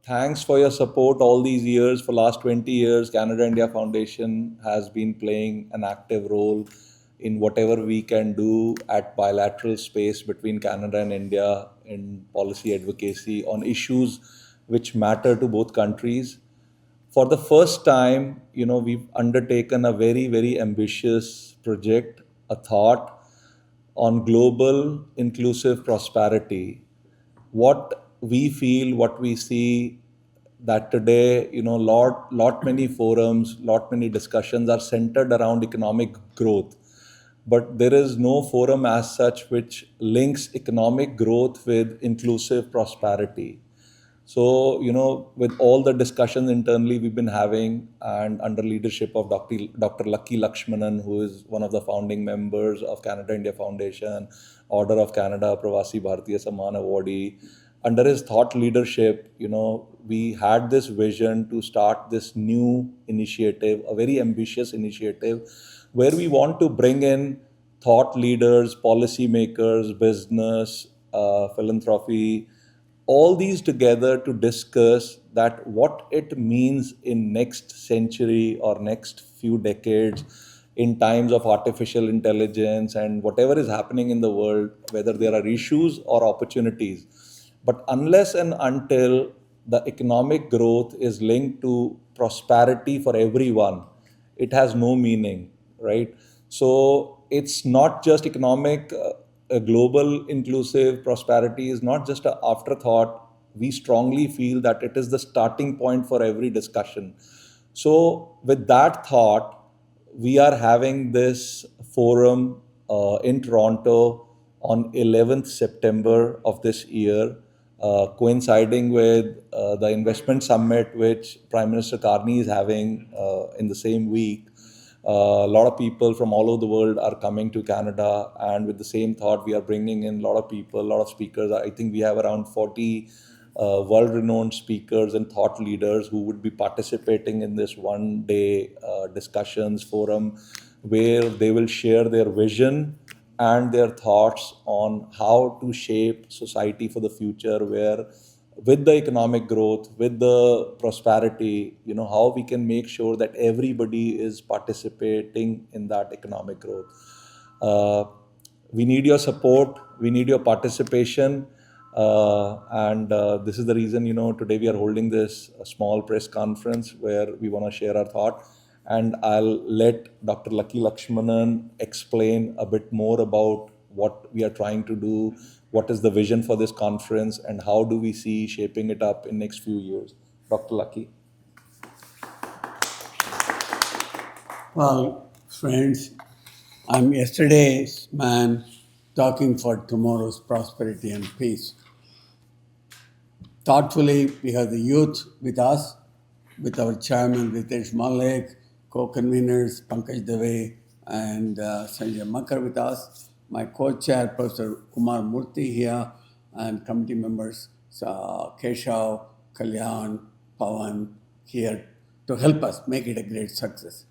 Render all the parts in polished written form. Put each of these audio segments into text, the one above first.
Thanks for your support all these years. For last 20 years, Canada India Foundation has been playing an active role in whatever we can do at bilateral space between Canada and India in policy advocacy on issues which matter to both countries. For the first time, we've undertaken a very, very ambitious project, a thought on global inclusive prosperity. What we feel, what we see, that today, lot many forums, lot many discussions are centered around economic growth, but there is no forum as such which links economic growth with inclusive prosperity. So, with all the discussions internally we've been having, and under leadership of Dr. Lucky Lakshmanan, who is one of the founding members of Canada India Foundation, Order of Canada, Pravasi Bharatiya Samman Awardee, under his thought leadership, we had this vision to start this new initiative, a very ambitious initiative, where we want to bring in thought leaders, policymakers, business, philanthropy, all these together to discuss that what it means in next century or next few decades in times of artificial intelligence and whatever is happening in the world, whether there are issues or opportunities. But unless and until the economic growth is linked to prosperity for everyone, it has no meaning, right? So it's not just economic, a global inclusive prosperity is not just an afterthought. We strongly feel that it is the starting point for every discussion. So, with that thought, we are having this forum in Toronto on 11th September of this year, coinciding with the investment summit which Prime Minister Carney is having in the same week. A lot of people from all over the world are coming to Canada, and with the same thought, we are bringing in a lot of people, a lot of speakers. I think we have around 40 world renowned speakers and thought leaders who would be participating in this one day discussions forum, where they will share their vision and their thoughts on how to shape society for the future, where with the economic growth, with the prosperity, how we can make sure that everybody is participating in that economic growth. Uh, we need your support. We need your participation. And this is the reason, today we are holding this small press conference where we want to share our thought. And I'll let Dr. Lucky Lakshmanan explain a bit more about what we are trying to do, what is the vision for this conference, and how do we see shaping it up in next few years. Dr. Lucky. Well, friends, I'm yesterday's man talking for tomorrow's prosperity and peace. Thoughtfully, we have the youth with us, with our chairman Ritesh Malik, co-conveners Pankaj Dave and Sanjay Makar with us, my co-chair Professor Kumar Murthy here, and committee members Keshav, Kalyan, Pawan here to help us make it a great success.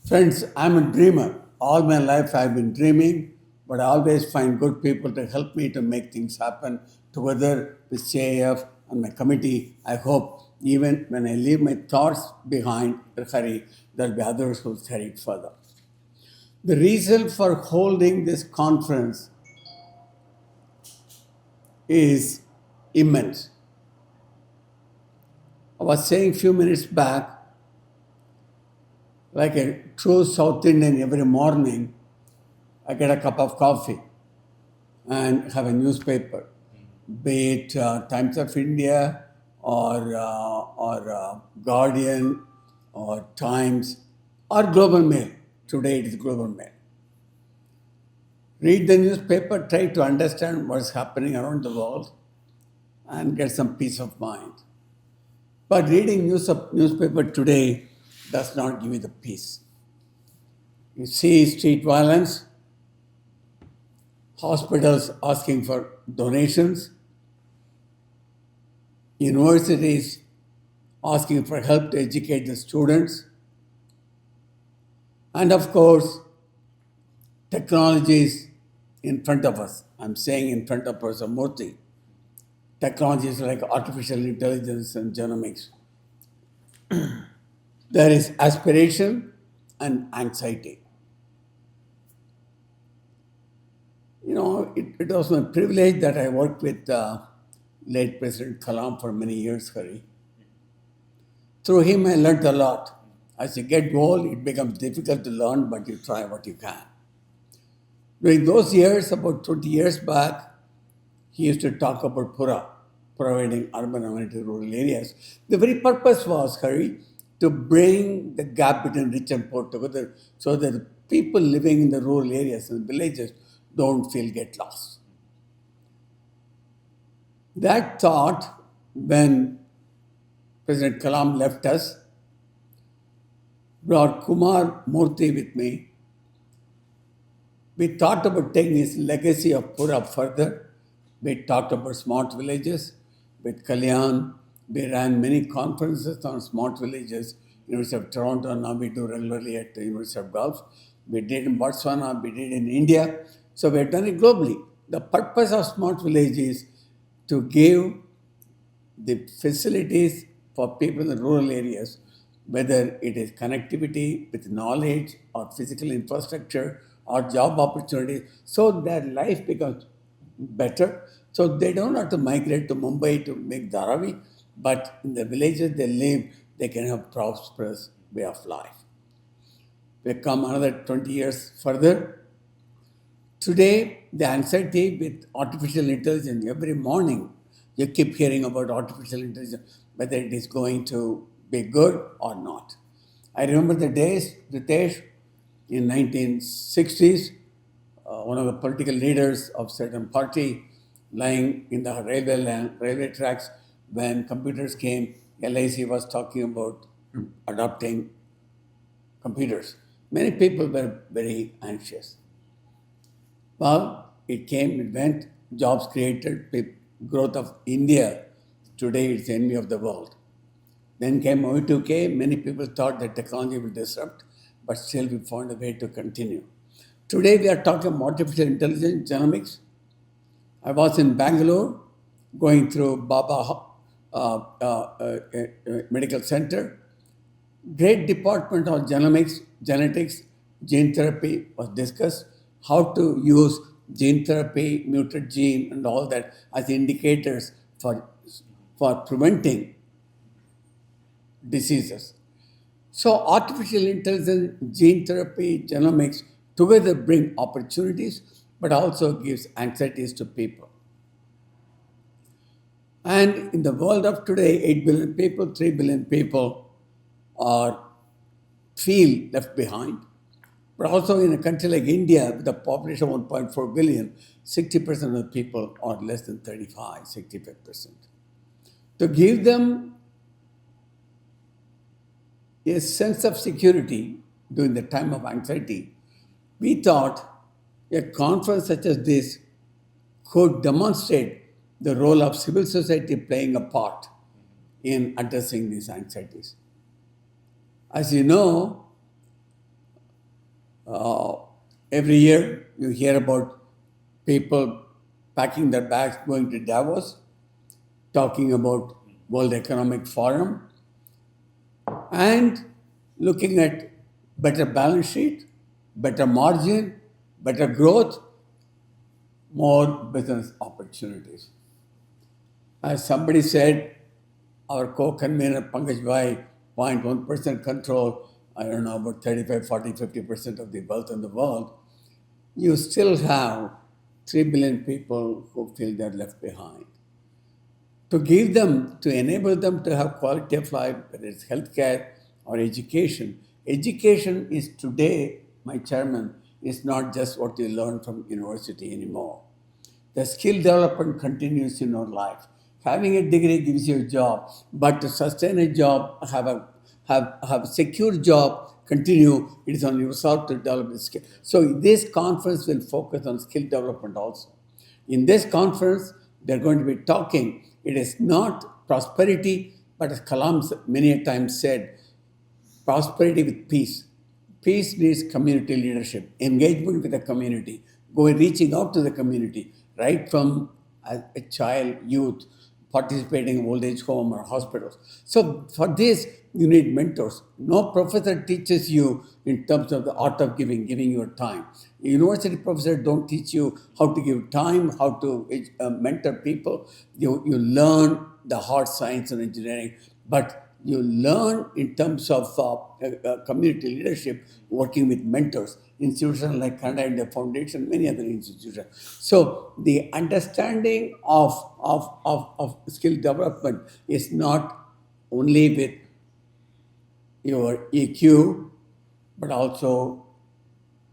Friends, I'm a dreamer. All my life I've been dreaming, but I always find good people to help me to make things happen together with CAF and my committee. I hope even when I leave my thoughts behind, Hurry, there'll be others who'll carry it further. The reason for holding this conference is immense. I was saying a few minutes back, like a true South Indian, every morning I get a cup of coffee and have a newspaper, be it Times of India or Guardian or Times or Global Mail. Today it is Global Mail. Read the newspaper, try to understand what's happening around the world and get some peace of mind. But reading newspaper today does not give you the peace. You see street violence, hospitals asking for donations, universities asking for help to educate the students, and of course, technologies in front of us. I'm saying in front of Professor Murthy. technologies like artificial intelligence and genomics. There is aspiration and anxiety. It was my privilege that I worked with late President Kalam for many years, Hari. Through him, I learned a lot. As you get old, it becomes difficult to learn, but you try what you can. During those years, about 20 years back, he used to talk about Pura, providing urban amenity rural areas. The very purpose was, Hari, to bring the gap between rich and poor together so that the people living in the rural areas and villages don't feel get lost. That thought, when President Kalam left us, brought Kumar Murthy with me. We thought about taking his legacy of Pura further. We talked about smart villages with Kalyan. We ran many conferences on smart villages. University of Toronto, now we do regularly at the University of Gulf. We did in Botswana, we did in India. So we have done it globally. The purpose of smart village is to give the facilities for people in the rural areas, whether it is connectivity with knowledge or physical infrastructure or job opportunities, so their life becomes better. So they don't have to migrate to Mumbai to make Dharavi, but in the villages they live, they can have prosperous way of life. We come another 20 years further. Today, the anxiety with artificial intelligence, every morning you keep hearing about artificial intelligence, whether it is going to be good or not. I remember the days, Ritesh, in 1960s, one of the political leaders of certain party lying in the railway tracks, when computers came, LIC was talking about adopting computers. Many people were very anxious. Well, it came, it went, jobs created, growth of India. Today it's the envy of the world. Then came O2K, many people thought that technology will disrupt, but still we found a way to continue. Today we are talking about artificial intelligence, genomics. I was in Bangalore going through Baba Medical Center. Great department of genomics, genetics, gene therapy was discussed. How to use gene therapy, mutant gene, and all that as indicators for preventing diseases. So, artificial intelligence, gene therapy, genomics together bring opportunities, but also gives anxieties to people. And in the world of today, 8 billion people, 3 billion people are feel left behind. But also in a country like India, with a population of 1.4 billion, 60% of the people are less than 35, 65%. To give them a sense of security during the time of anxiety, we thought a conference such as this could demonstrate the role of civil society playing a part in addressing these anxieties. As you know, every year you hear about people packing their bags, going to Davos, talking about World Economic Forum, and looking at better balance sheet, better margin, better growth, more business opportunities. As somebody said, our co-convener Pankaj Bhai, 0.1% control, I don't know, about 35, 40, 50% of the wealth in the world, you still have 3 billion people who feel they're left behind. To give them, to enable them to have quality of life, whether it's healthcare or education. Education is today, my chairman, is not just what you learn from university anymore. The skill development continues in our life. Having a degree gives you a job, but to sustain a job, have secure job, continue, it is on yourself to develop the skill. So this conference will focus on skill development also. In this conference, they're going to be talking. It is not prosperity, but as Kalam many times said, prosperity with peace. Peace needs community leadership, engagement with the community, reaching out to the community, right from a child, youth, participating in old age home or hospitals. So for this, you need mentors. No professor teaches you in terms of the art of giving your time. University professors don't teach you how to give time, how to mentor people. You learn the hard science and engineering, but you learn in terms of community leadership, working with mentors, institutions like Canada India Foundation, many other institutions. So the understanding of skill development is not only with your EQ, but also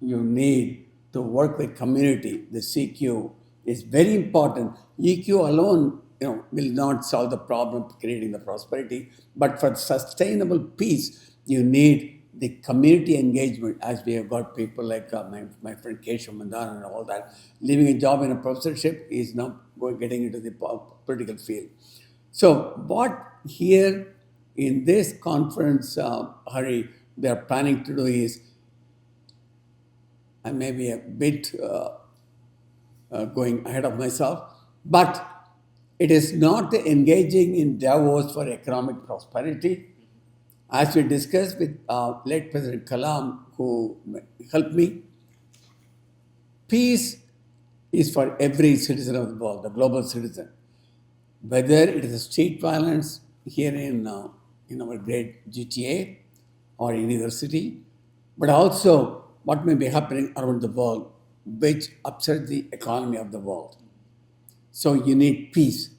you need to work with community. The CQ is very important. EQ alone, will not solve the problem of creating the prosperity. But for sustainable peace, you need the community engagement. As we have got people like my friend Keshav Mandan and all that, leaving a job in a professorship is now getting into the political field. So what here in this conference, Hari, they are planning to do is, I may be a bit going ahead of myself, but it is not engaging in Davos for economic prosperity. As we discussed with late President Kalam, who helped me, peace is for every citizen of the world, the global citizen. Whether it is street violence here in our great GTA or any other city, but also what may be happening around the world, which upsets the economy of the world. So you need peace.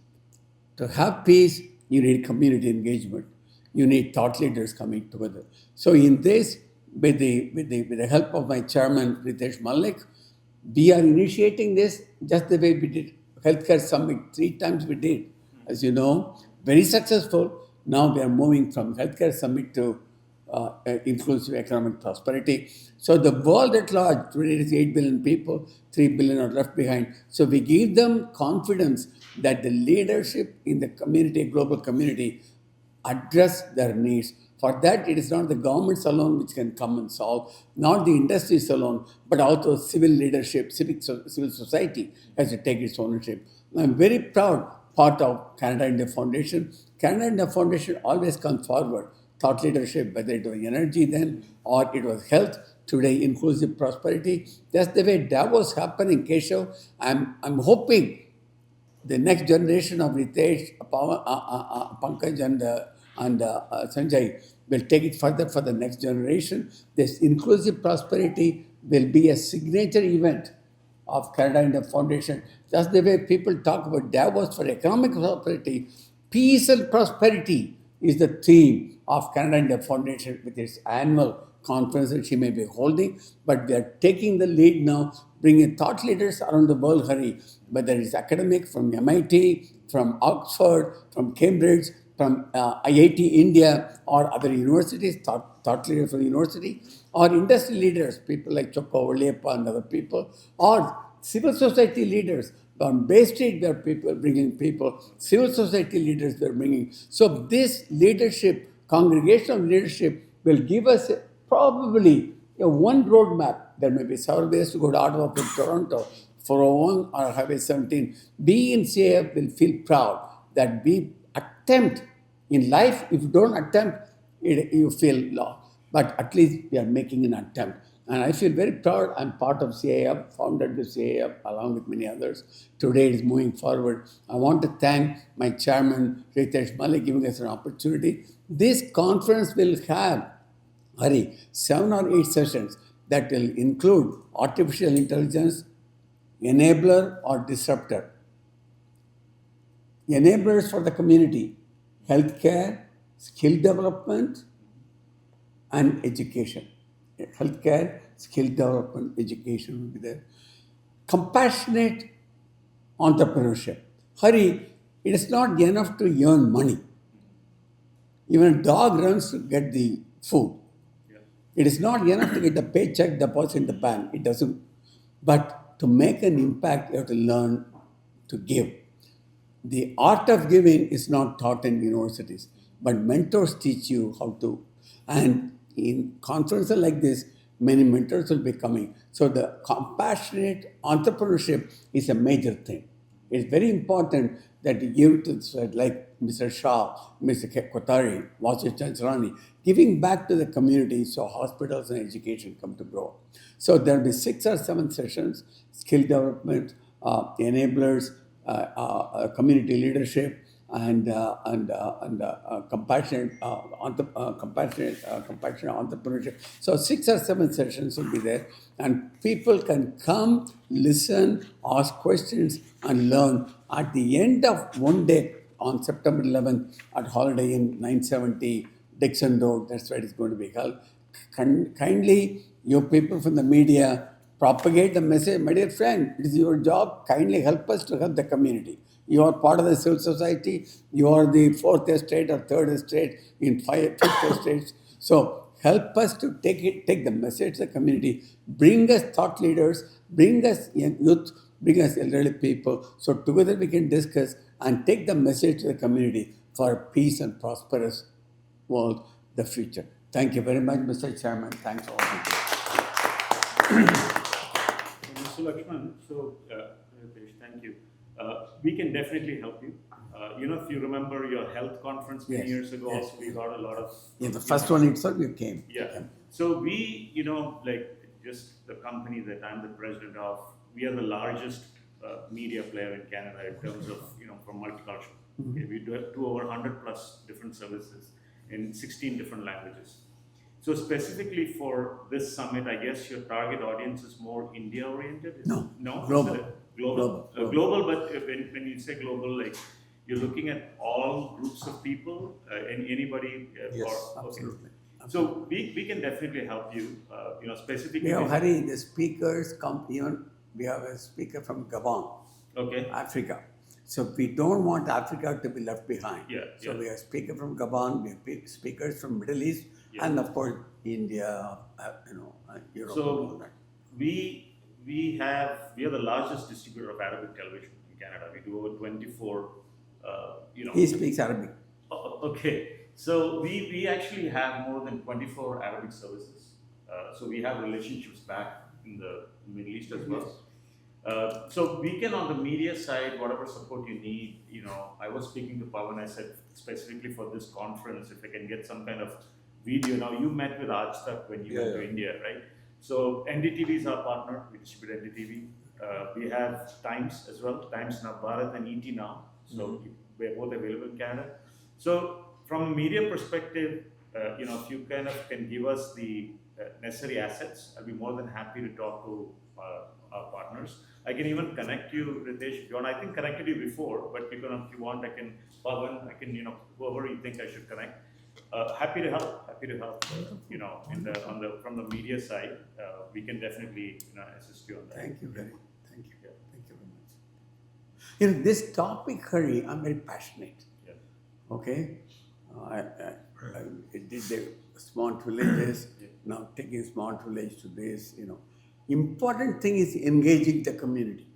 To have peace, you need community engagement. You need thought leaders coming together. So in this, with the help of my chairman, Ritesh Malik, we are initiating this just the way we did healthcare summit. 3 times we did, as you know, very successful. Now we are moving from healthcare summit to inclusive economic prosperity. So the world at large, today it is 8 billion people, 3 billion are left behind. So we give them confidence that the leadership in the community, global community, address their needs. For that, it is not the governments alone which can come and solve, not the industries alone, but also civil leadership, civil society has to take its ownership. I'm very proud part of Canada India Foundation. Canada India Foundation always comes forward. Thought leadership, whether it was energy then or it was health, today inclusive prosperity. That's the way Davos happening, Keshav. I'm hoping the next generation of Ritesh, Pankaj, and Sanjay will take it further for the next generation. This inclusive prosperity will be a signature event of Canada India Foundation. That's the way people talk about Davos for economic prosperity. Peace and prosperity is the theme of Canada India Foundation with its annual conference that she may be holding, but we are taking the lead now, bringing thought leaders around the world, Hari, whether it's academic from MIT, from Oxford, from Cambridge, from IIT India or other universities, thought leaders from the university, or industry leaders, people like Chokko Olepa and other people, or civil society leaders. On Bay Street, there are people bringing people, civil society leaders they're bringing. So this leadership, congregational leadership, will give us probably one roadmap. There may be several ways to go to Ottawa from Toronto, 401 or Highway 17. We in CAF will feel proud that we attempt in life. If you don't attempt, you feel lost. But at least we are making an attempt. And I feel very proud. I'm part of CAF, founded the CAF along with many others. Today it is moving forward. I want to thank my chairman, Ritesh Malik, giving us an opportunity. This conference will have, Hari, 7 or 8 sessions that will include artificial intelligence, enabler or disruptor. Enablers for the community, healthcare, skill development, and education. Healthcare, skill development, education will be there. Compassionate entrepreneurship. Hari, it is not enough to earn money. Even a dog runs to get the food. It is not enough to get the paycheck deposit in the bank. It doesn't. But to make an impact, you have to learn to give. The art of giving is not taught in universities, but mentors teach you how to. And in conferences like this, many mentors will be coming. So the compassionate entrepreneurship is a major thing. It's very important that you give to like Mr. Shah, Mr. Kotari, Washington Rani, giving back to the community so hospitals and education come to grow. So there'll be 6 or 7 sessions: skill development, enablers, community leadership, and compassionate entrepreneurship. So 6 or 7 sessions will be there, and people can come, listen, ask questions, and learn. At the end of one day on September 11th at Holiday Inn, 970 Dixon Road, that's where it's going to be held. Kindly, you people from the media, propagate the message. My dear friend, it is your job. Kindly help us to help the community. You are part of the civil society. You are the fourth estate or third estate in fifth estate. So help us to take the message to the community. Bring us thought leaders. Bring us youth. Bring us elderly people. So together we can discuss and take the message to the community for a peace and prosperous world, the future. Thank you very much, Mr. Chairman. Thanks all of you. Mr. Lakshman, Ritesh, thank you. We can definitely help you. If you remember your health conference many Yes, years ago, yes. also we got a lot of. Yeah, the first one itself you came. Yeah. So we, like just the company that I'm the president of, we are the largest media player in Canada in terms of, from multicultural. Okay, we do over 100 plus different services in 16 different languages. So specifically for this summit, I guess your target audience is more India oriented? No, No? global. Is it global. Global, but when you say global, like you're looking at all groups of people, and anybody? Yes, Absolutely. So we can definitely help you, specifically. We have Hari, the speakers come even. We have a speaker from Gabon, Okay. Africa. So we don't want Africa to be left behind. Yeah, So yeah. we have speaker from Gabon, we have speakers from Middle East, Yeah. and of course India, Europe. and all So that. we are the largest distributor of Arabic television in Canada. We do over 24. He speaks Arabic. Okay. So we actually have more than 24 Arabic services. So we have relationships back in the Middle East as well. So we can, on the media side, whatever support you need, I was speaking to Pawan, I said specifically for this conference, if I can get some kind of video. Now you met with Ajtak when you went to India, right? So NDTV is our partner, we distribute NDTV. We have Times as well, Times Now Bharat and ET Now. So we're both available in Canada. So from a media perspective, if you kind of can give us the necessary assets, I'll be more than happy to talk to our partners. I can even connect you, Ritesh, if you want. I think connected you before, but if you want, I can, Pawan, I can, whoever you think I should connect. Happy to help. From the media side, we can definitely assist you on that. Thank you very much. Thank you. Yeah. Thank you very much. This topic, Hari, I'm very passionate. Yeah. Okay? I did the smart villages, now taking smart village to this, Important thing is engaging the community.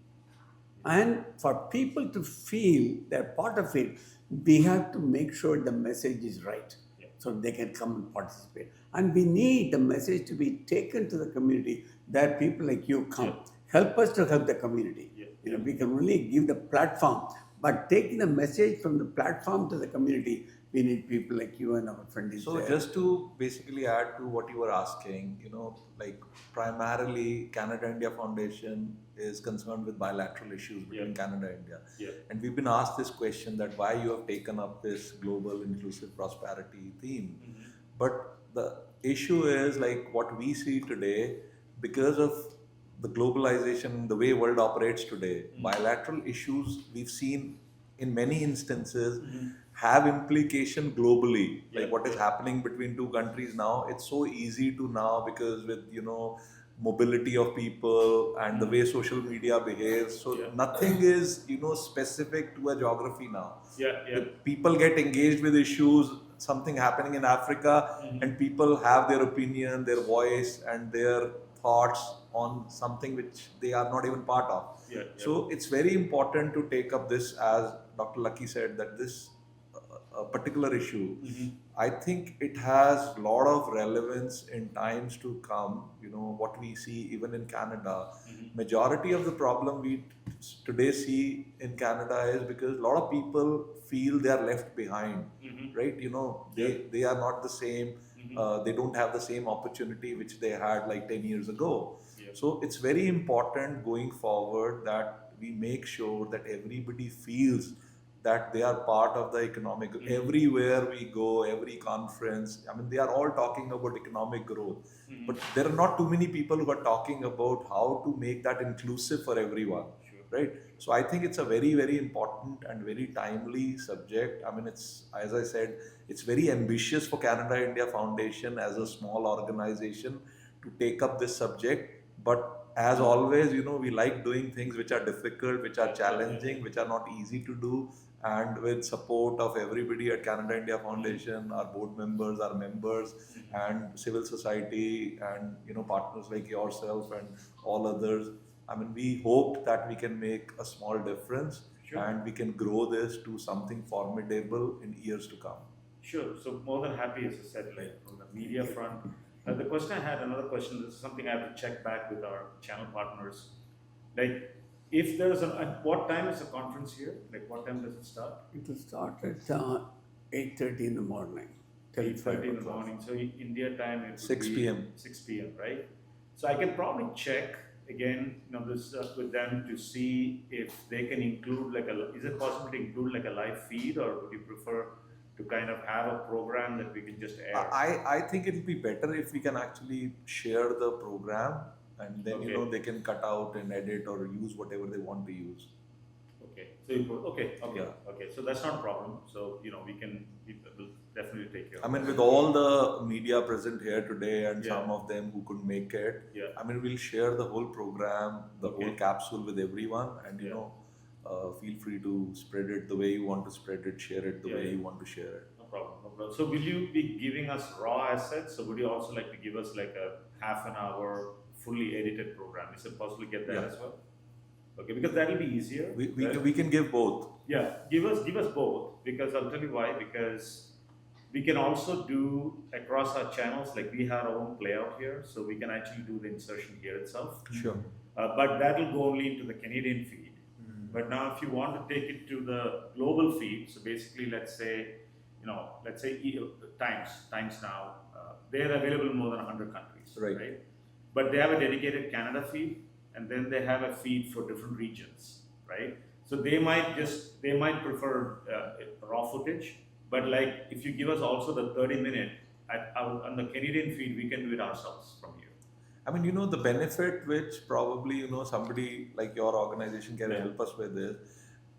And for people to feel they're part of it, we have to make sure the message is right. Yeah. So they can come and participate. And we need the message to be taken to the community that people like you come. Yeah. Help us to help the community. Yeah. We can only give the platform, but taking the message from the platform to the community, we need people like you and our friends. So just to basically add to what you were asking, like primarily Canada India Foundation is concerned with bilateral issues between Canada and India. Yeah. And we've been asked this question that why you have taken up this global inclusive prosperity theme. Mm-hmm. But the issue is like what we see today, because of the globalization, the way world operates today, bilateral issues we've seen in many instances have implication globally. Like what is happening between two countries now, it's so easy to now because with mobility of people and the way social media behaves. So nothing is specific to a geography now. People get engaged with issues, something happening in Africa, and people have their opinion, their voice, and their thoughts on something which they are not even part of. So it's very important to take up this, as Dr. Lucky said, that this particular issue, I think it has a lot of relevance in times to come. What we see even in Canada, majority of the problem we today see in Canada is because a lot of people feel they are left behind, right? You know, they are not the same. They don't have the same opportunity which they had like 10 years ago. So it's very important going forward that we make sure that everybody feels that they are part of the economic. Everywhere we go, every conference, I mean, they are all talking about economic growth, but there are not too many people who are talking about how to make that inclusive for everyone, right? So I think it's a very, very important and very timely subject. I mean, it's, as I said, it's very ambitious for Canada India Foundation as a small organization to take up this subject. But as always, you know, we like doing things which are difficult, which are challenging, which are not easy to do. And with support of everybody at Canada India Foundation, our board members, our members, and civil society, and you know, partners like yourself and all others, I mean, we hope that we can make a small difference and we can grow this to something formidable in years to come. Sure. So more than happy, as I said, like from the media front. The question I had, another question, this is something I have to check back with our channel partners. Like, if there's at what time is the conference here? Like, what time does it start? It will start at 8:30 in the morning. Till 8:30 in the 5 o'clock. morning. So India time, it would 6 be p.m. 6 p.m. Right? So I can probably check again, you know, this with them to see if they can include like is it possible to include like a live feed, or would you prefer to kind of have a program that we can just air? I think it will be better if we can actually share the program, and then you know, they can cut out and edit or use whatever they want to use. Okay. So okay. So that's not a problem. So you know, we'll definitely take care of I mean, that. with all the media present here today and some of them who couldn't make it, I mean, we'll share the whole program, the whole capsule with everyone, and you know, feel free to spread it the way you want to spread it, share it the way you want to share it. No problem, no problem. So will you be giving us raw assets? So would you also like to give us like a half an hour fully edited program? Is it possible to get that as well? Okay, because that will be easier. We can give both. Yeah, give us both, because I'll tell you why. Because we can also do across our channels, like we have our own playout here, so we can actually do the insertion here itself. Sure. But that will go only into the Canadian feed. But now, if you want to take it to the global feed, so basically, let's say Times Now, they're available in more than 100 countries, right? But they have a dedicated Canada feed, and then they have a feed for different regions, right? So they might prefer raw footage, but like if you give us also the 30-minute on the Canadian feed, we can do it ourselves from here. I mean, you know, the benefit which probably, you know, somebody like your organization can help us with is,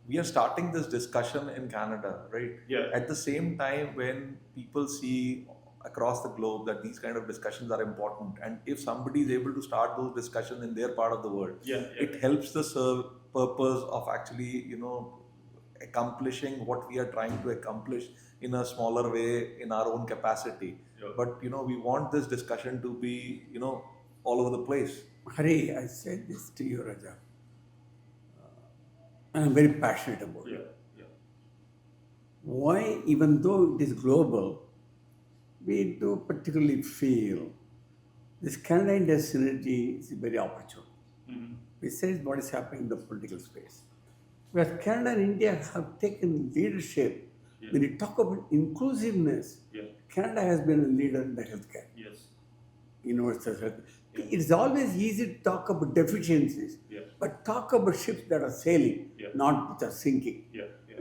we are starting this discussion in Canada, right? Yeah. At the same time, when people see across the globe that these kind of discussions are important, and if somebody is able to start those discussions in their part of the world, it helps the purpose of actually, you know, accomplishing what we are trying to accomplish in a smaller way in our own capacity. But you know, we want this discussion to be, you know, all over the place. Hari, I said this to you, Raja. And I'm very passionate about it. Why, even though it is global, we do particularly feel this Canada-India synergy is very opportune. Besides what is happening in the political space, where Canada and India have taken leadership. When you talk about inclusiveness, Canada has been a leader in the healthcare. Universal health. It's always easy to talk about deficiencies, but talk about ships that are sailing, not which are sinking.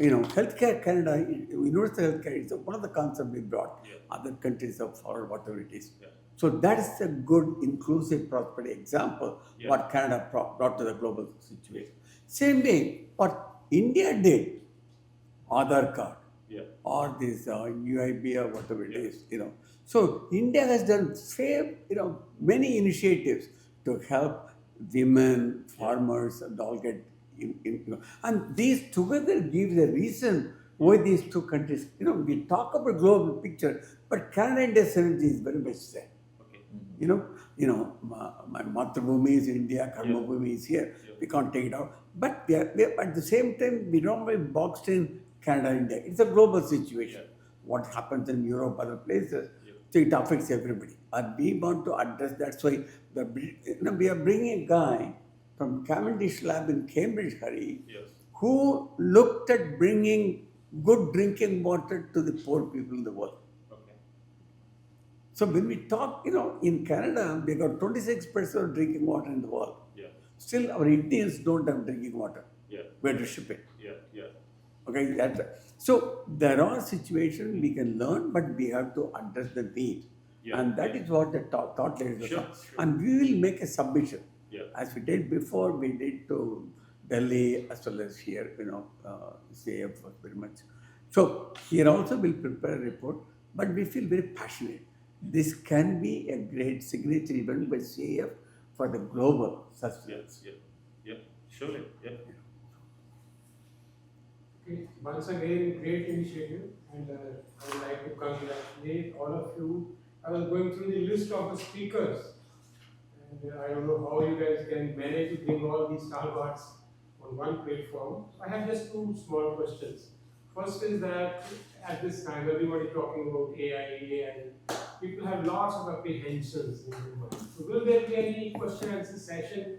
You know, healthcare, Canada, universal healthcare is one of the concepts we brought. Other countries have followed whatever it is. So that is a good, inclusive, prosperity example what Canada brought to the global situation. Same way, what India did, Aadhaar card, or this Ymedia, whatever it is, you know. So India has done many initiatives to help women, farmers, and all get and these together gives a reason why these two countries, you know, we talk about global picture, but Canada-India synergy is very much there. You know, my Mathrubhumi is India, Karmabhumi is here. We can't take it out. But we are, at the same time, we don't be boxed in Canada-India. It's a global situation. What happens in Europe, other places, so it affects everybody. And we want to address that. That's why we are bringing a guy from Cavendish Lab in Cambridge, Hari, Yes. who looked at bringing good drinking water to the poor people in the world. Okay. So when we talk, in Canada, we got 26% of drinking water in the world. Yeah. Still, our Indians don't have drinking water. Yeah. Where to ship it? Yeah. Yeah. Okay, so there are situations we can learn, but we have to address the need. Yeah, And that yeah. is what the thought leaders Sure, are. sure. And we will make a submission. Yeah. As we did before, we did to Delhi as well as here, CAF was very much. So here also we'll prepare a report, but we feel very passionate. This can be a great signature event by CAF for the global sustenance. Yeah. Yeah. Surely. Yeah. Okay, once again, great initiative, and I would like to congratulate all of you. I was going through the list of the speakers, and I don't know how you guys can manage to bring all these stalwarts on one platform. So I have just two small questions. First is that at this time, everybody talking about AI. People have lots of apprehensions in their mind. So will there be any question and answer session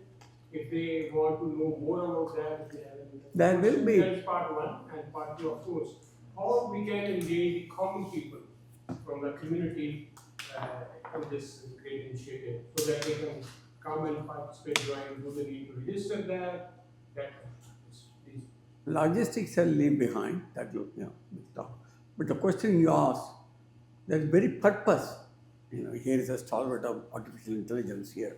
if they want to know more about that? If they have any There will be. That is part one, and part two, of course, how we can engage the common people from the community on this great initiative so that they can come and participate, join, do they need to register that? Please. Logistics I'll leave behind, that will, we'll talk. But the question you asked, there's very purpose. Here is a stalwart of artificial intelligence here.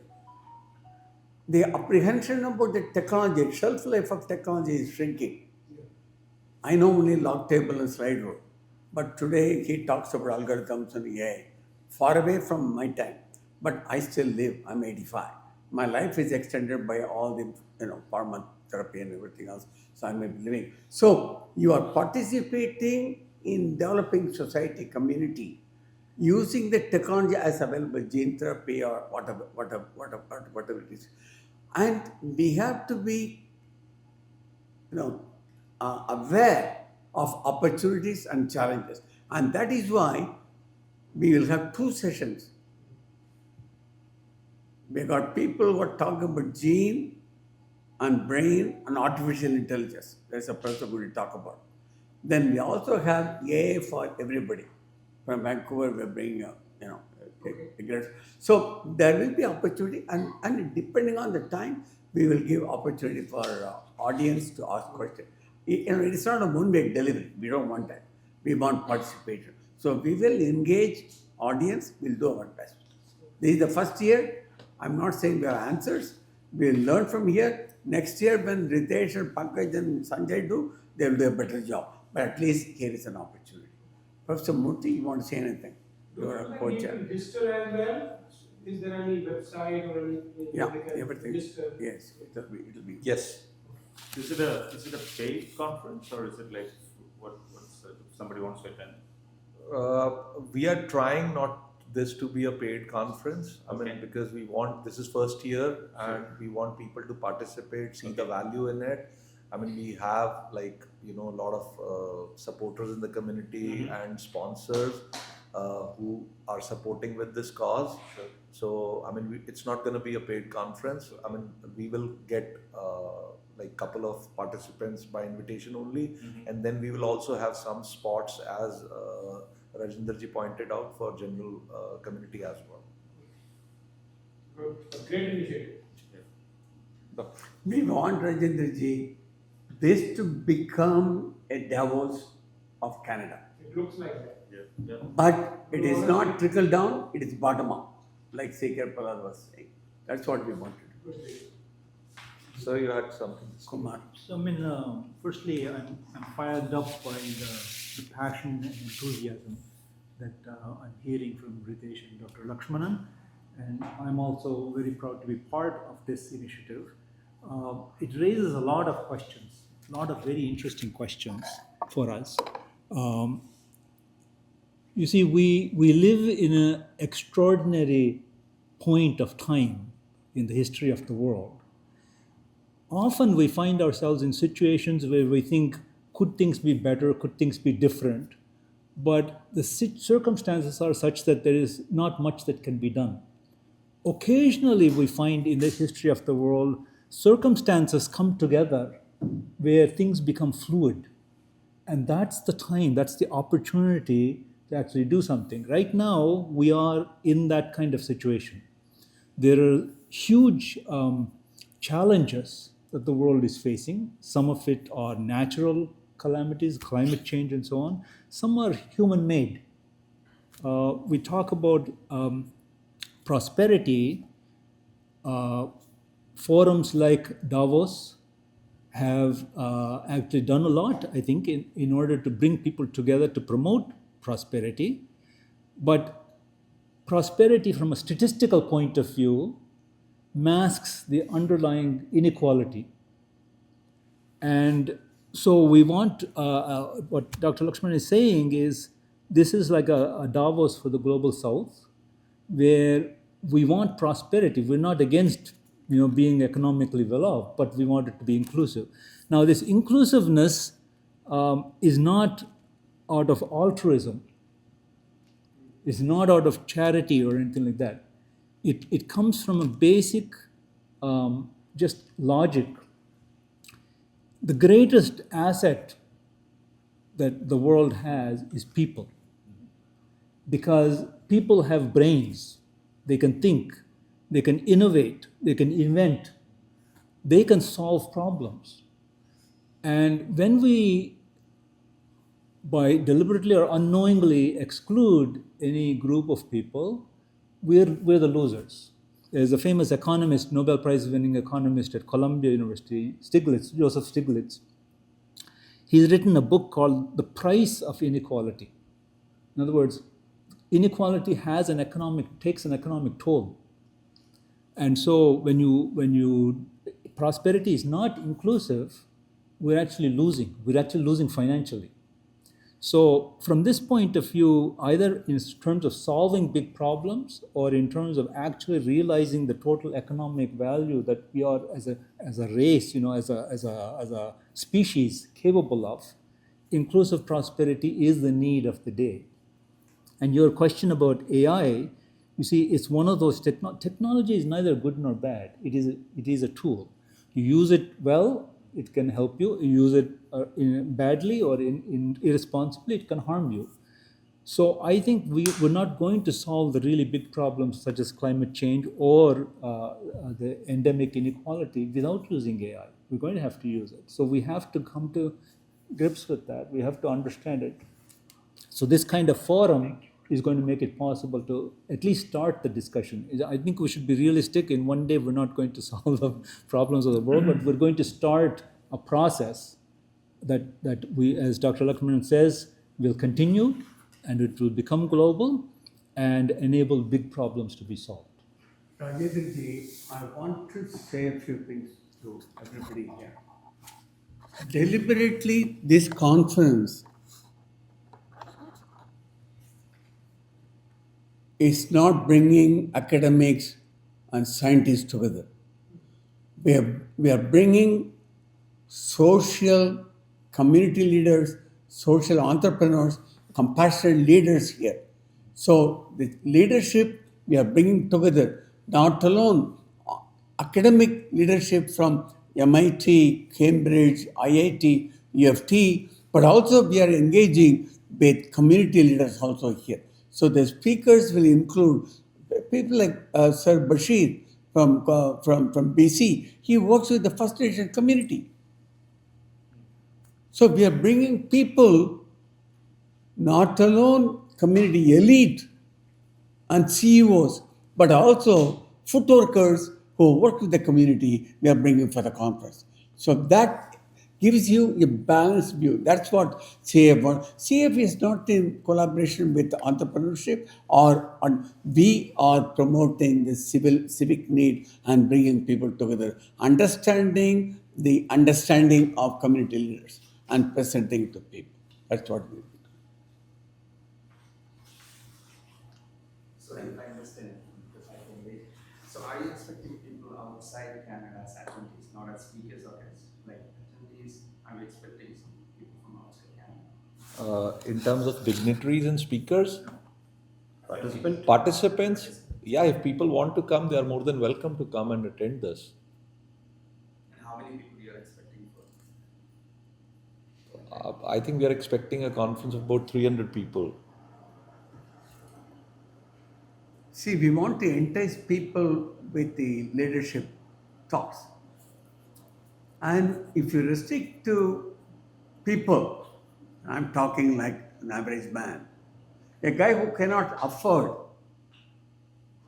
The apprehension about the technology, shelf life of technology is shrinking. Yeah. I know only log table and slide rule, but today he talks about algorithms and AI. Far away from my time, but I still live. I'm 85. My life is extended by all the pharmacotherapy and everything else. So I'm living. So you are participating in developing society, community, using the technology as available, gene therapy or whatever it is. And we have to be, aware of opportunities and challenges. And that is why we will have two sessions. We got people who are talking about gene and brain and artificial intelligence. There's a person who will talk about. Then we also have AI for everybody. From Vancouver, we're bringing a great. So there will be opportunity, and depending on the time, we will give opportunity for audience to ask questions. It's not a one-way delivery. We don't want that. We want participation. So we will engage audience. We'll do our best. This is the first year. I'm not saying we have answers. We'll learn from here. Next year, when Ritesh and Pankaj and Sanjay do, they'll do a better job. But at least here is an opportunity. Professor Murthy, you want to say anything? You're a co-chair. Register as well. Is there any website or any? Yeah, they can everything. register? Yes, it'll be. Yes. Is it a paid conference or is it like if somebody wants to attend? We are trying not this to be a paid conference. I mean, Okay. because this is first year and we want people to participate, see the Okay. value in it. I mean, we have a lot of supporters in the community and sponsors who are supporting with this cause. Sure. So, I mean, it's not going to be a paid conference. I mean, we will get couple of participants by invitation only, and then we will also have some spots, as Rajendraji pointed out, for general community as well. Good. A great initiative. We want, Rajendraji, this to become a Davos of Canada. It looks like that. Yeah. But it is not trickle down, it is bottom up, like Sekhar Palad was saying. That's what we wanted. Good. So you had something to say? Kumar. So, firstly, I'm fired up by the passion and enthusiasm that I'm hearing from Ritesh and Dr. Lakshmanan, and I'm also very proud to be part of this initiative. It raises a lot of questions, a lot of very interesting questions for us. You see, we live in an extraordinary point of time in the history of the world. Often we find ourselves in situations where we think, could things be better? Could things be different? But the circumstances are such that there is not much that can be done. Occasionally we find in the history of the world circumstances come together where things become fluid. And that's the time, that's the opportunity to actually do something. Right now, we are in that kind of situation. There are huge challenges that the world is facing. Some of it are natural calamities, climate change, and so on. Some are human made. We talk about prosperity. Forums like Davos have actually done a lot, I think, in order to bring people together to promote prosperity. But prosperity from a statistical point of view masks the underlying inequality. And so we want, what Dr. Lakshman is saying is, this is like a Davos for the global south, where we want prosperity. We're not against being economically well off, but we want it to be inclusive. Now, this inclusiveness is not out of altruism. It's not out of charity or anything like that. It comes from a basic just logic. The greatest asset that the world has is people, because people have brains. They can think, they can innovate, they can invent, they can solve problems. And when we, by deliberately or unknowingly, exclude any group of people, we're the losers. There's a famous economist, Nobel Prize winning economist at Columbia University, Joseph Stiglitz. He's written a book called The Price of Inequality. In other words, inequality takes an economic toll. And so when prosperity is not inclusive, we're actually losing. We're actually losing financially. So from this point of view, either in terms of solving big problems or in terms of actually realizing the total economic value that we are as a race, as a species capable of, inclusive prosperity is the need of the day. And your question about AI, you see, it's one of those technology is neither good nor bad. It is a tool. You use it well, it can help you. You use it badly or irresponsibly, it can harm you. So I think we're not going to solve the really big problems such as climate change or the endemic inequality without using AI. We're going to have to use it. So we have to come to grips with that. We have to understand it. So this kind of forum is going to make it possible to at least start the discussion. I think we should be realistic. In one day, we're not going to solve the problems of the world, but we're going to start a process that we, as Dr. Lakshman says, will continue, and it will become global and enable big problems to be solved. Rajendra, I want to say a few things to everybody here. Deliberately, this conference is not bringing academics and scientists together. We are bringing social community leaders, social entrepreneurs, compassionate leaders here. So the leadership we are bringing together, not alone academic leadership from MIT, Cambridge, IIT, UFT, but also we are engaging with community leaders also here. So the speakers will include people like Sir Bashir from BC. He works with the First Nation community. So we are bringing people, not alone community elite and CEOs, but also foot workers who work with the community, we are bringing for the conference. So that gives you a balanced view. That's what CF wants. CF is not in collaboration with entrepreneurship, we are promoting the civic need and bringing people together, understanding of community leaders and presenting it to people. That's what we do. So if I understand, because I can wait. So are you expecting people outside Canada as attendees, not as speakers or as attendees? Are you expecting people from outside Canada? In terms of dignitaries and speakers, participants, yeah, if people want to come, they are more than welcome to come and attend this. I think we are expecting a conference of about 300 people. See, we want to entice people with the leadership thoughts. And if you restrict to people, I'm talking like an average man, a guy who cannot afford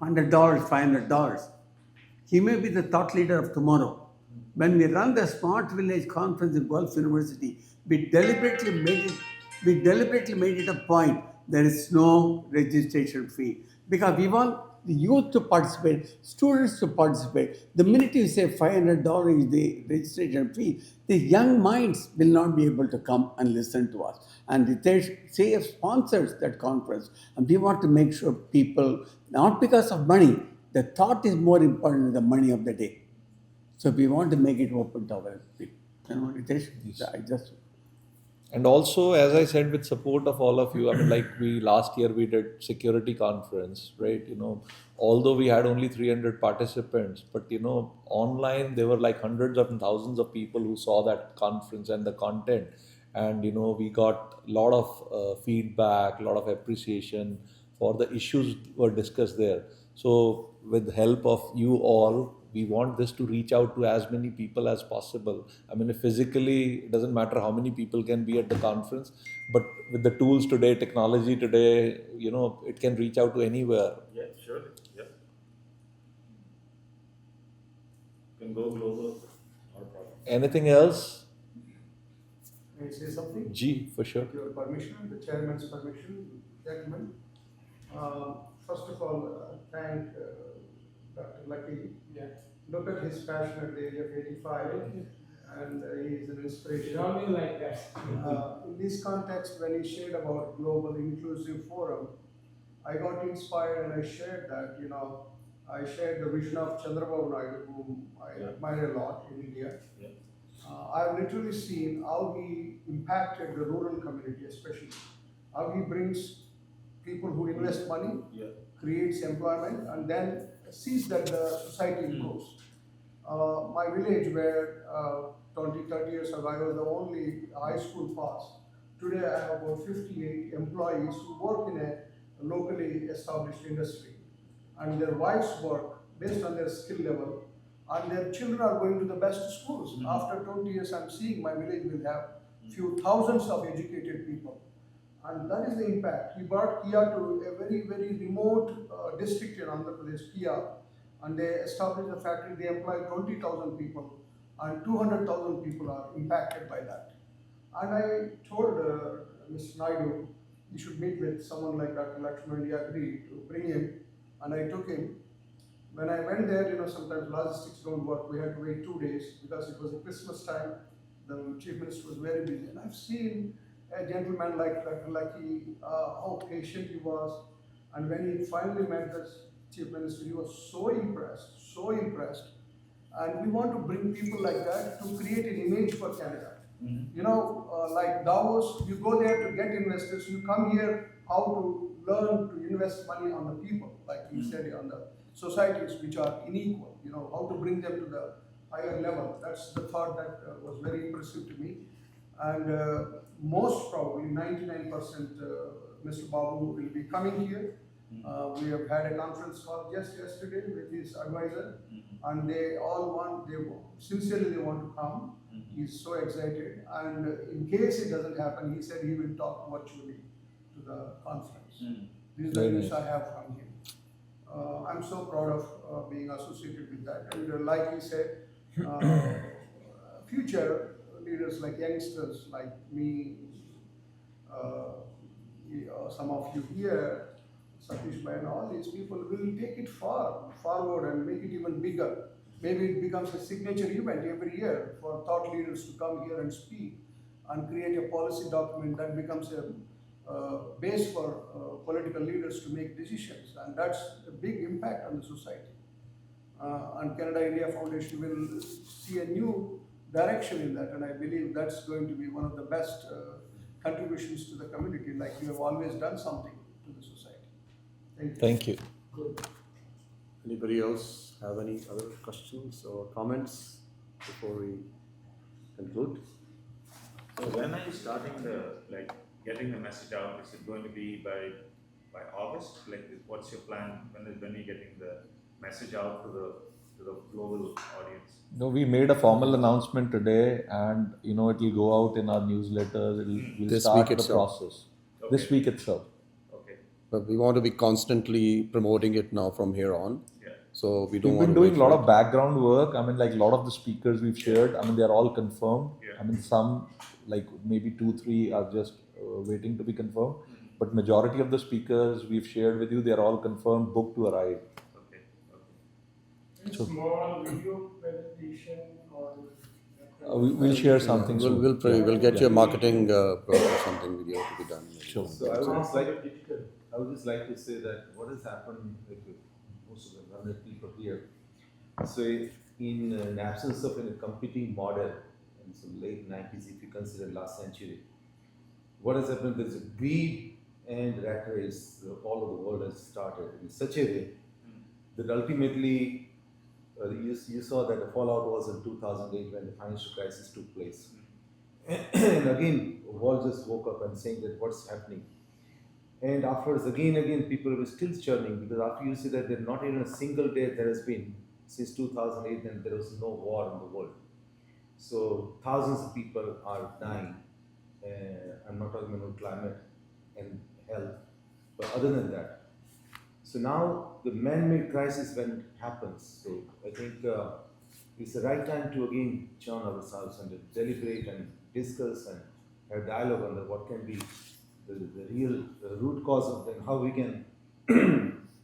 $100, $500, he may be the thought leader of tomorrow. When we run the Smart Village Conference in Gulf University, we deliberately made it a point. There is no registration fee because we want the youth to participate, students to participate. The minute you say $500 is the registration fee, the young minds will not be able to come and listen to us. And Ritesh CF sponsors that conference, and we want to make sure people, not because of money, the thought is more important than the money of the day. So we want to make it open to our people. You know, Ritesh, I just And also, as I said, with support of all of you, I mean, like last year we did security conference, right? Although we had only 300 participants, but online there were like hundreds and thousands of people who saw that conference and the content, and we got a lot of feedback, a lot of appreciation for the issues were discussed there. So, with help of you all, we want this to reach out to as many people as possible. I mean, physically, it doesn't matter how many people can be at the conference, but with the tools today, technology today, it can reach out to anywhere. Yeah, surely. Yeah. Can go global. Not a problem. Anything else? May I say something? G, for sure. With your permission, the chairman's permission, gentlemen. First of all, thank Dr. Lucky. Yeah. Look at his passion at the age of 85, and he is an inspiration. Not me like that. In this context, when he shared about Global Inclusive Forum, I got inspired and I shared that, I shared the vision of Chandrababu Naidu, whom I admire a lot in India. Yeah. I've literally seen how he impacted the rural community, especially how he brings people who invest money, creates employment, and then sees that the society improves. My village, where 20, 30 years ago I was the only high school pass, today I have about 58 employees who work in a locally established industry, and their wives work based on their skill level, and their children are going to the best schools. After 20 years, I'm seeing my village will have few thousands of educated people. And that is the impact. He brought Kia to a very, very remote district in Andhra Pradesh, Kia, and they established a factory. They employ 20,000 people, and 200,000 people are impacted by that. And I told Mr. Naidu, you should meet with someone like Dr. Lakshman. He agreed to bring him, and I took him. When I went there, sometimes logistics don't work. We had to wait 2 days because it was a Christmas time. The chief minister was very busy, and I've seen a gentleman like Dr. Lucky, how patient he was, and when he finally met the chief minister, he was so impressed. And we want to bring people like that to create an image for Canada. Like Davos, you go there to get investors, you come here how to learn to invest money on the people, like he said, on the societies which are unequal, how to bring them to the higher level. That's the thought that was very impressive to me. And most probably 99% Mr. Babu will be coming here. We have had a conference call just yesterday with his advisor, and they sincerely want to come. He's so excited, and in case it doesn't happen, he said he will talk virtually to the conference. This is the news I have from him. I'm so proud of being associated with that. And like he said, future leaders like youngsters like me, some of you here, Satish Bhai and all these people will take it forward and make it even bigger. Maybe it becomes a signature event every year for thought leaders to come here and speak and create a policy document that becomes a base for political leaders to make decisions, and that's a big impact on the society. And Canada India Foundation will see a new direction in that, and I believe that's going to be one of the best contributions to the community, like you have always done something to the society. Thank you. Thank you. Good. Anybody else have any other questions or comments before we conclude? So when are you starting getting the message out? Is it going to be by August? Like, what's your plan? When are you getting the message out to the global audience? No, we made a formal announcement today, and it will go out in our newsletter. We'll This start week the itself. process this Okay. week itself. Okay. But we want to be constantly promoting it now from here on. Yeah. So we don't We've want been to doing wait a lot for of it. background work. I mean, like a lot of the speakers we've shared, I mean, they're all confirmed. Yeah. I mean, some, like maybe 2, 3 are just waiting to be confirmed. But majority of the speakers we've shared with you, they're all confirmed, booked to arrive. Okay. Okay. And small video presentation or We'll share something soon. We'll get you a marketing or something video to be done. Sure. So I would just like to say that what has happened with most of the 100 people here. So in absence of a competing model in the late 90s, if you consider last century, what has happened? There's a greed and rat race all over the world has started in such a way that ultimately you saw that the fallout was in 2008 when the financial crisis took place. And again, the world just woke up and saying that what's happening. And afterwards, again, people were still churning because after you see that there's not even a single day there has been since 2008, and there was no war in the world. So thousands of people are dying. I'm not talking about climate and health, but other than that. So now the man-made crisis when it happens. So I think it's the right time to again churn ourselves and to deliberate and discuss and have dialogue on what can be the real root cause of then how we can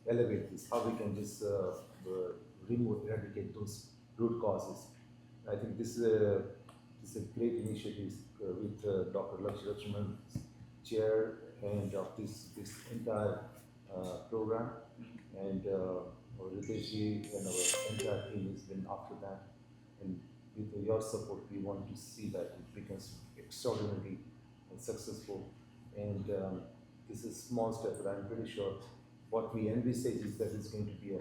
elevate this, how we can just eradicate those root causes. I think this is a great initiative with Dr. Lakshman's chair and of this entire program, and Riteshji and our entire team has been after that, and with your support we want to see that it becomes extraordinarily successful, and this is a small step, but I'm pretty sure what we envisage is that it's going to be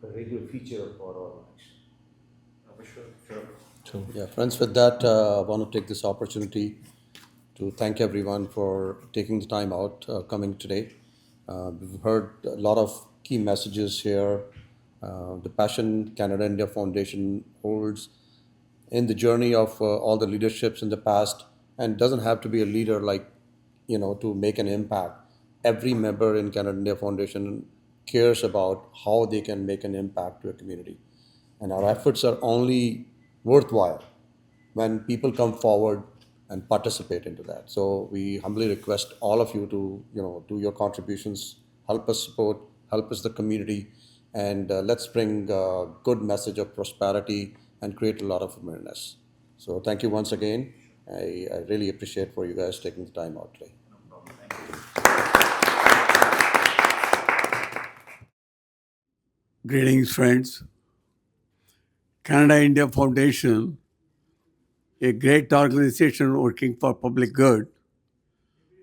a regular feature of our organization. Sure. Yeah, friends, with that, I want to take this opportunity to thank everyone for taking the time out, coming today. We've heard a lot of key messages here. The passion Canada India Foundation holds in the journey of all the leaderships in the past, and doesn't have to be a leader to make an impact. Every member in Canada India Foundation cares about how they can make an impact to a community. And our efforts are only worthwhile when people come forward and participate into that. So we humbly request all of you to, do your contributions, help us support, help us the community, and let's bring a good message of prosperity and create a lot of awareness. So thank you once again. I really appreciate for you guys taking the time out today. No problem. Thank you. Greetings, friends. Canada India Foundation, a great organization working for public good,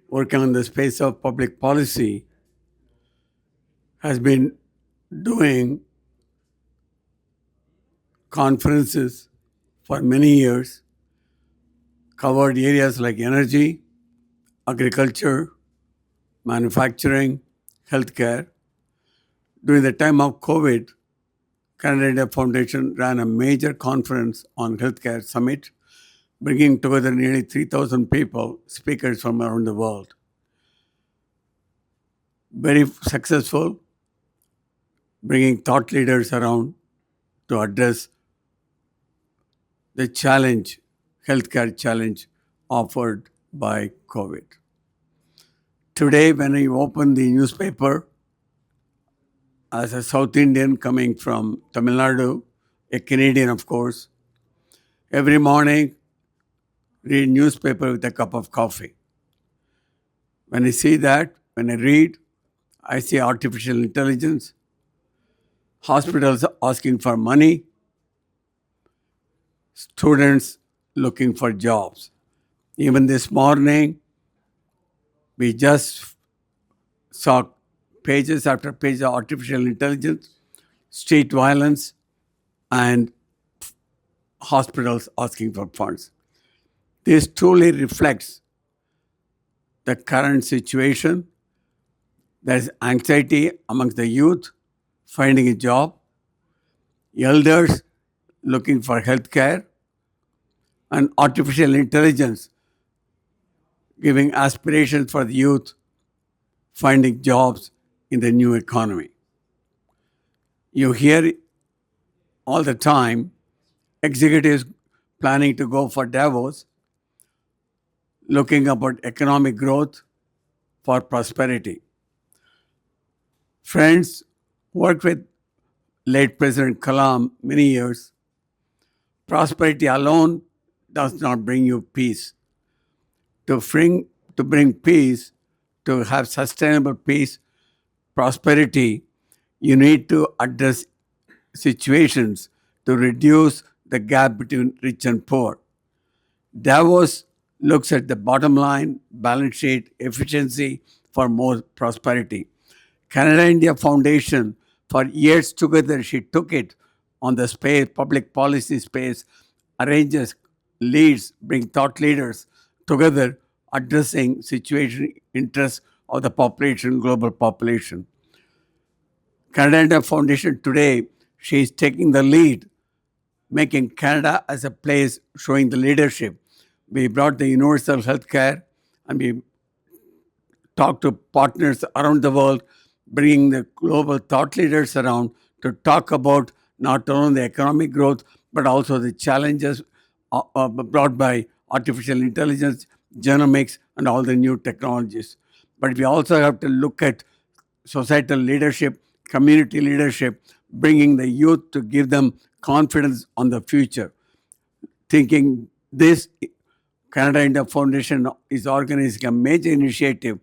working on the space of public policy, has been doing conferences for many years, covered areas like energy, agriculture, manufacturing, healthcare. During the time of COVID, Canada India Foundation ran a major conference on healthcare summit, bringing together nearly 3,000 people, speakers from around the world. Very successful, bringing thought leaders around to address the challenge, healthcare challenge offered by COVID. Today, when I open the newspaper, as a South Indian coming from Tamil Nadu, a Canadian, of course, every morning read newspaper with a cup of coffee. When I see that, when I read, I see artificial intelligence, hospitals asking for money, students looking for jobs. Even this morning, we just saw pages after pages of artificial intelligence, street violence, and hospitals asking for funds. This truly reflects the current situation. There's anxiety amongst the youth finding a job, elders looking for health care, and artificial intelligence giving aspirations for the youth finding jobs in the new economy. You hear all the time executives planning to go for Davos, looking about economic growth for prosperity. Friends worked with late President Kalam many years. Prosperity alone does not bring you peace. To bring peace, to have sustainable peace, prosperity, you need to address situations to reduce the gap between rich and poor. Davos looks at the bottom line, balance sheet, efficiency for more prosperity. Canada India Foundation, for years together, she took it on the space, public policy space, arranges, leads, bring thought leaders together, addressing situation interests of the population, global population. Canada India Foundation today, she is taking the lead, making Canada as a place showing the leadership. We brought the universal health care and we talked to partners around the world, bringing the global thought leaders around to talk about not only the economic growth, but also the challenges brought by artificial intelligence, genomics, and all the new technologies. But we also have to look at societal leadership, community leadership, bringing the youth to give them confidence on the future. Thinking this Canada India Foundation is organizing a major initiative.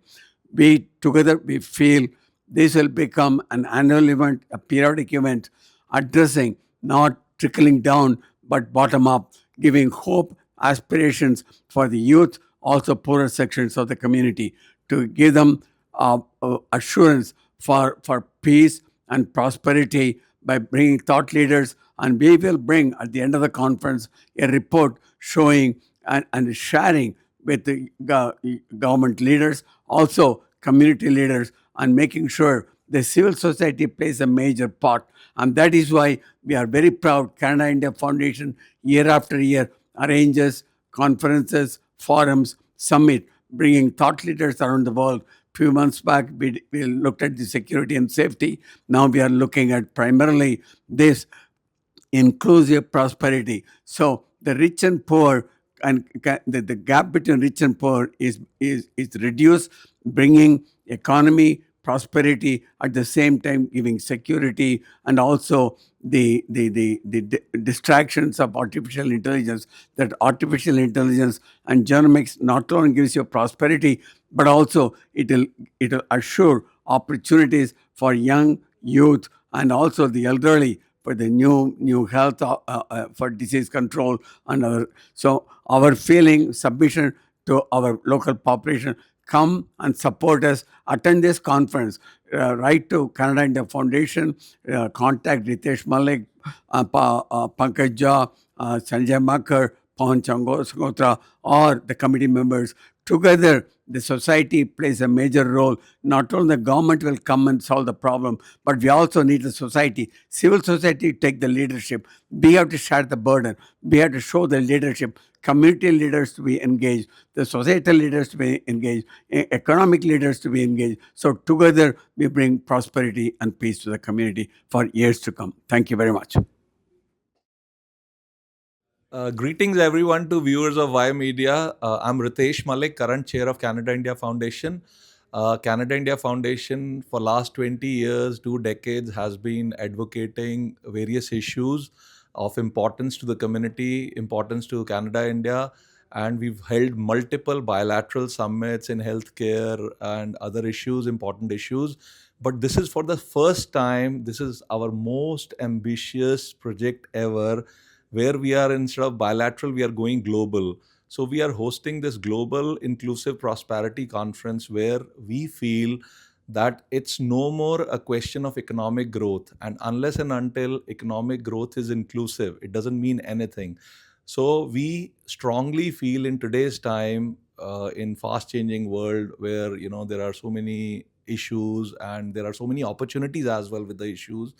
We together we feel this will become an annual event, a periodic event, addressing not trickling down but bottom up, giving hope, aspirations for the youth, also poorer sections of the community, to give them assurance for peace and prosperity by bringing thought leaders. And we will bring at the end of the conference a report showing and sharing with the government leaders, also community leaders, and making sure the civil society plays a major part. And that is why we are very proud Canada India Foundation year after year arranges conferences, forums, summit, bringing thought leaders around the world. Few months back, we looked at the security and safety. Now we are looking at primarily this inclusive prosperity. So the rich and poor and the gap between rich and poor is reduced, bringing economy prosperity at the same time giving security and also the distractions of artificial intelligence. That artificial intelligence and genomics not only gives you prosperity, but also it'll assure opportunities for young youth and also the elderly for the new health for disease control and other. So our feeling submission to our local population, come and support us, attend this conference, write to Canada India Foundation, contact Ritesh Malik, Pankaj Jha, Sanjay Makar, Pawan Changotra, or the committee members. Together, the society plays a major role. Not only the government will come and solve the problem, but we also need the society, civil society, to take the leadership. We have to share the burden. We have to show the leadership. Community leaders to be engaged, the societal leaders to be engaged, economic leaders to be engaged. So together we bring prosperity and peace to the community for years to come. Thank you very much. Greetings everyone to viewers of Ymedia. I'm Ritesh Malik, current chair of Canada India Foundation. Canada India Foundation for last 20 years, 2 decades has been advocating various issues of importance to the community, importance to Canada India, and we've held multiple bilateral summits in healthcare and other issues, important issues. But this is for the first time, this is our most ambitious project ever, where we are, instead of bilateral, we are going global. So we are hosting this global inclusive prosperity conference where we feel that it's no more a question of economic growth. And unless and until economic growth is inclusive, it doesn't mean anything. So we strongly feel in today's time, in fast changing world where there are so many issues and there are so many opportunities as well with the issues,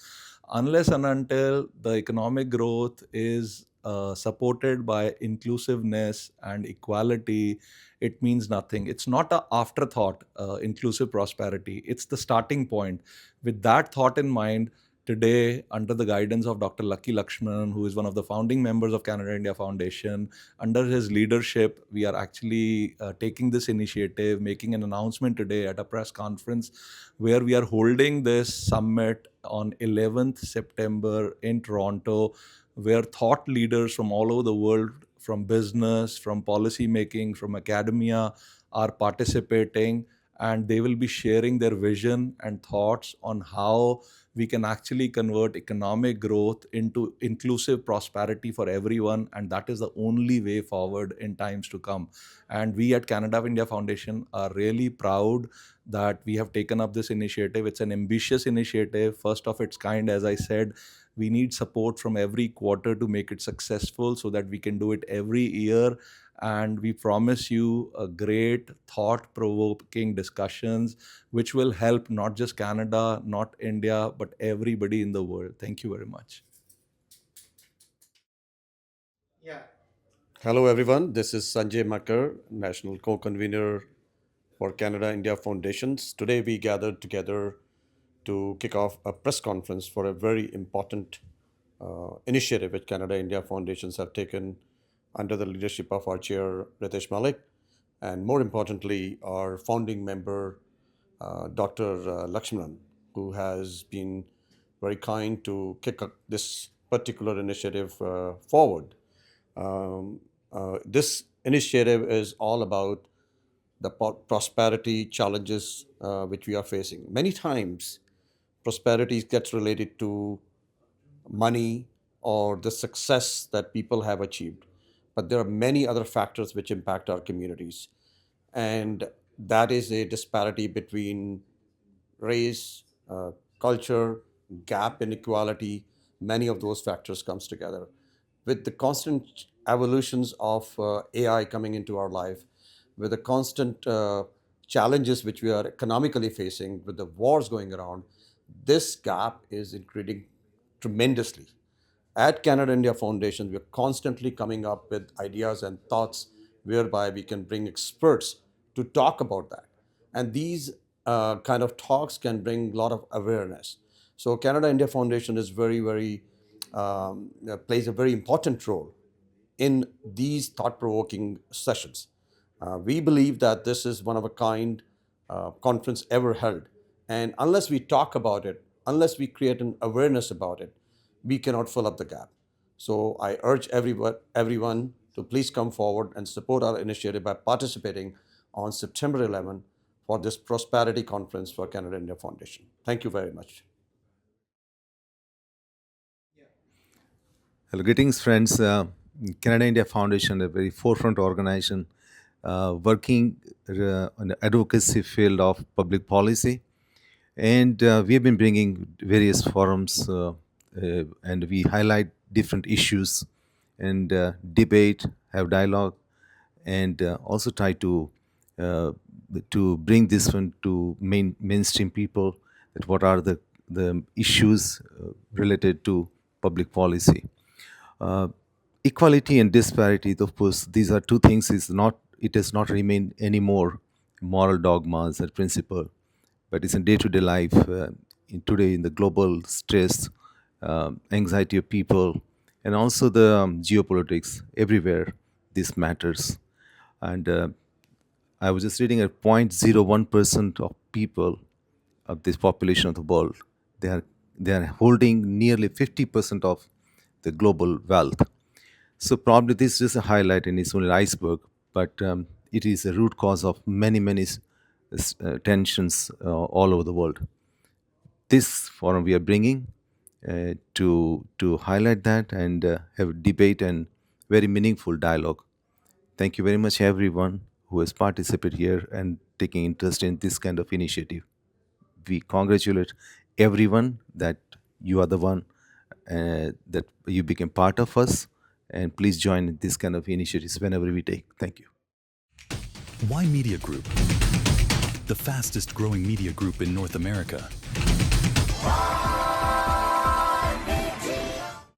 unless and until the economic growth is supported by inclusiveness and equality, it means nothing. It's not a afterthought. Inclusive prosperity, it's the starting point. With that thought in mind, today, under the guidance of Dr. Lucky Lakshmanan, who is one of the founding members of Canada India Foundation, under his leadership, we are actually taking this initiative, making an announcement today at a press conference where we are holding this summit on 11th September in Toronto, where thought leaders from all over the world, from business, from policy making, from academia, are participating, and they will be sharing their vision and thoughts on how we can actually convert economic growth into inclusive prosperity for everyone, and that is the only way forward in times to come. And we at Canada India Foundation are really proud that we have taken up this initiative. It's an ambitious initiative, first of its kind. As I said, we need support from every quarter to make it successful so that we can do it every year. And we promise you a great thought provoking discussions which will help not just Canada, not India, but everybody in the world. Thank you very much. Yeah. Hello, everyone. This is Sanjay Makar, National Co-Convener for Canada India Foundations. Today, we gathered together to kick off a press conference for a very important initiative which Canada India Foundations have taken under the leadership of our chair, Ritesh Malik, and more importantly, our founding member, Dr. Lakshmanan, who has been very kind to kick up this particular initiative forward. This initiative is all about the prosperity challenges which we are facing. Many times, prosperity gets related to money or the success that people have achieved. But there are many other factors which impact our communities. And that is a disparity between race, culture, gap inequality. Many of those factors comes together. With the constant evolutions of AI coming into our life, with the constant challenges which we are economically facing, with the wars going around, this gap is increasing tremendously. At Canada India Foundation, we are constantly coming up with ideas and thoughts whereby we can bring experts to talk about that. And these kind of talks can bring a lot of awareness. So Canada India Foundation is very, plays a very important role in these thought-provoking sessions. We believe that this is one of a kind conference ever held. And unless we talk about it, unless we create an awareness about it, we cannot fill up the gap. So I urge everyone to please come forward and support our initiative by participating on September 11 for this prosperity conference for Canada India Foundation. Thank you very much. Hello, greetings, friends. Canada India Foundation, a very forefront organization working on the advocacy field of public policy. And we have been bringing various forums and we highlight different issues and debate, have dialogue, and also try to bring this one to mainstream people, that what are the issues related to public policy. Uh, Equality and disparity, of course, these are two things. It has not remained anymore moral dogmas and principle, but it's in day-to-day life. In today, in the global stress, anxiety of people, and also the geopolitics everywhere, this matters. And I was just reading at 0.01% of people of this population of the world, they are holding nearly 50% of the global wealth. So probably this is just a highlight and it's only an iceberg, but it is a root cause of many tensions all over the world. This forum we are bringing to highlight that and have a debate and very meaningful dialogue. Thank you very much, everyone who has participated here and taking interest in this kind of initiative. We congratulate everyone that you are the one that you became part of us, And please join this kind of initiatives whenever we take. Thank you. Ymedia Group, the fastest growing media group in North America.